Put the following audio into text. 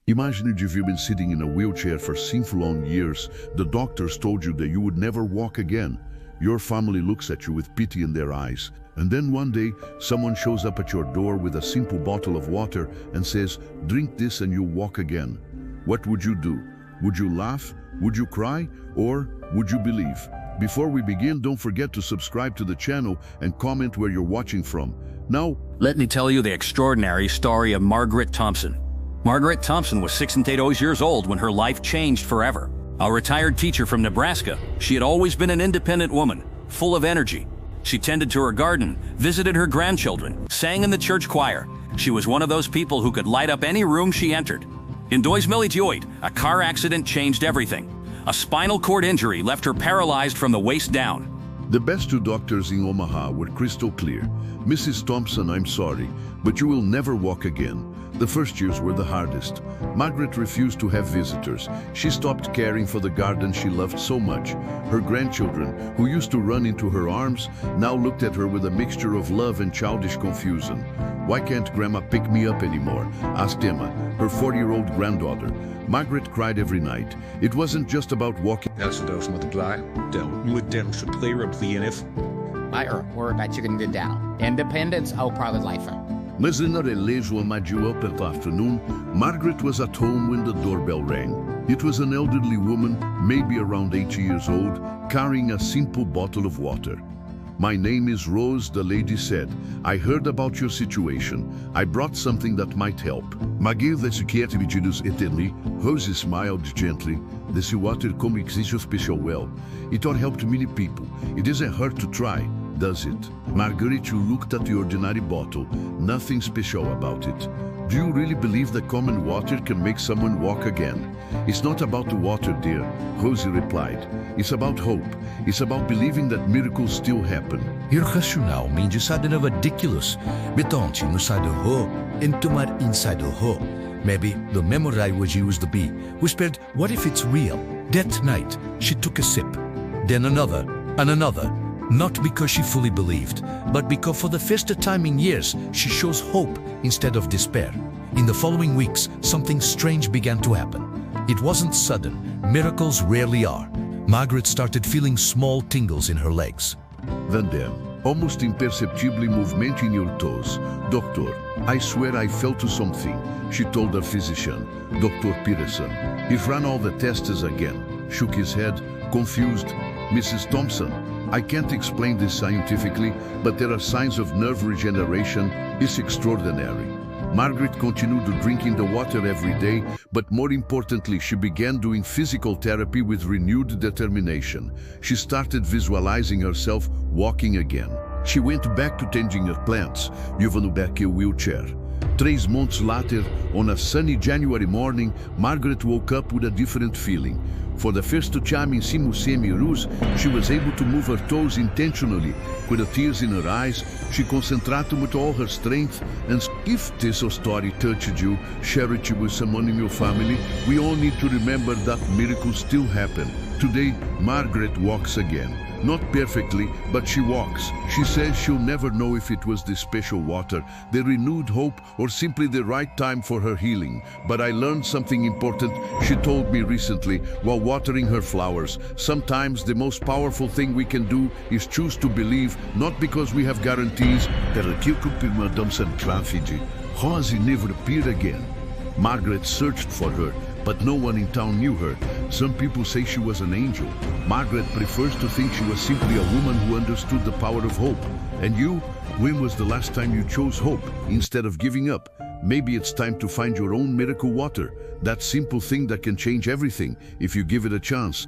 Imagine if you've been sitting in a wheelchair for sinful long years. The doctors told you that you would never walk again. Your family looks at you with pity in their eyes. And then one day, someone shows up at your door with a simple bottle of water and says, "Drink this and you'll walk again." What would you do? Would you laugh? Would you cry? Or would you believe? Before we begin, don't forget to subscribe to the channel and comment where you're watching from. Now, Let me tell you the extraordinary story of Margaret Thompson. Margaret Thompson was 68 years old when her life changed forever. A retired teacher from Nebraska, she had always been an independent woman, full of energy. She tended to her garden, visited her grandchildren, sang in the church choir. She was one of those people who could light up any room she entered. In Doismilitioit, a car accident changed everything. A spinal cord injury left her paralyzed from the waist down. the best two doctors in Omaha were crystal clear. "Mrs. Thompson, I'm sorry, but you will never walk again." The first years were the hardest. Margaret refused to have visitors. She stopped caring for the garden she loved so much. Her grandchildren, who used to run into her arms, now looked at her with a mixture of love and childish confusion. "Why can't Grandma pick me up anymore?" asked Emma, her 40-year-old granddaughter. Margaret cried every night. It wasn't just about walking. Altså, der er jo som at glide. Der er jo uddannelse, player of the NF. Later, we're about chicken to down. Independence, oh, private life. Mas na relégio amadio that afternoon, Margaret was at home when the doorbell rang. It was an elderly woman, maybe around 80 years old, carrying a simple bottle of water. "My name is Rose," the lady said. "I heard about your situation. I brought something that might help." Magil desicativitinus eterni, Rose smiled gently. "This water como existe special well. It all helped many people. It isn't hard to try, does it?" Margaret looked at the ordinary bottle. Nothing special about it. "Do you really believe that common water can make someone walk again?" "It's not about the water, dear," Rosie replied. "It's about hope. It's about believing that miracles still happen." Irracional mindjisada na ridiculous. Betonte no side of ho, intumar inside of ho. Maybe the memory was used to be whispered, "What if it's real?" That night, she took a sip, then another, and another. Not because she fully believed, but because for the first time in years, she shows hope instead of despair. In the following weeks, something strange began to happen. It wasn't sudden. Miracles rarely are. Margaret started feeling small tingles in her legs. Then almost imperceptibly movement in your toes. "Doctor, I swear I felt something," she told her physician, Dr. Peterson. He ran all the tests again, shook his head, confused. "Mrs. Thompson, I can't explain this scientifically, but there are signs of nerve regeneration. It's extraordinary." Margaret continued drinking the water every day, but more importantly, she began doing physical therapy with renewed determination. She started visualizing herself walking again. She went back to tending her plants, using back a wheelchair. 3 months later, on a sunny January morning, Margaret woke up with a different feeling. For the first time in Simusemi Rus, she was able to move her toes intentionally. With the tears in her eyes, she concentrated with all her strength. And if this story touched you, share it with someone in your family. We all need to remember that miracles still happen. Today, Margaret walks again. Not perfectly, but she walks. She says she'll never know if it was the special water, the renewed hope, or simply the right time for her healing. But I learned something important, she told me recently, while watering her flowers. Sometimes the most powerful thing we can do is choose to believe, not because we have guarantees. Rosie never appeared again. Margaret searched for her, but no one in town knew her. Some people say she was an angel. Margaret prefers to think she was simply a woman who understood the power of hope. And you? When was the last time you chose hope instead of giving up? Maybe it's time to find your own miracle water, that simple thing that can change everything if you give it a chance.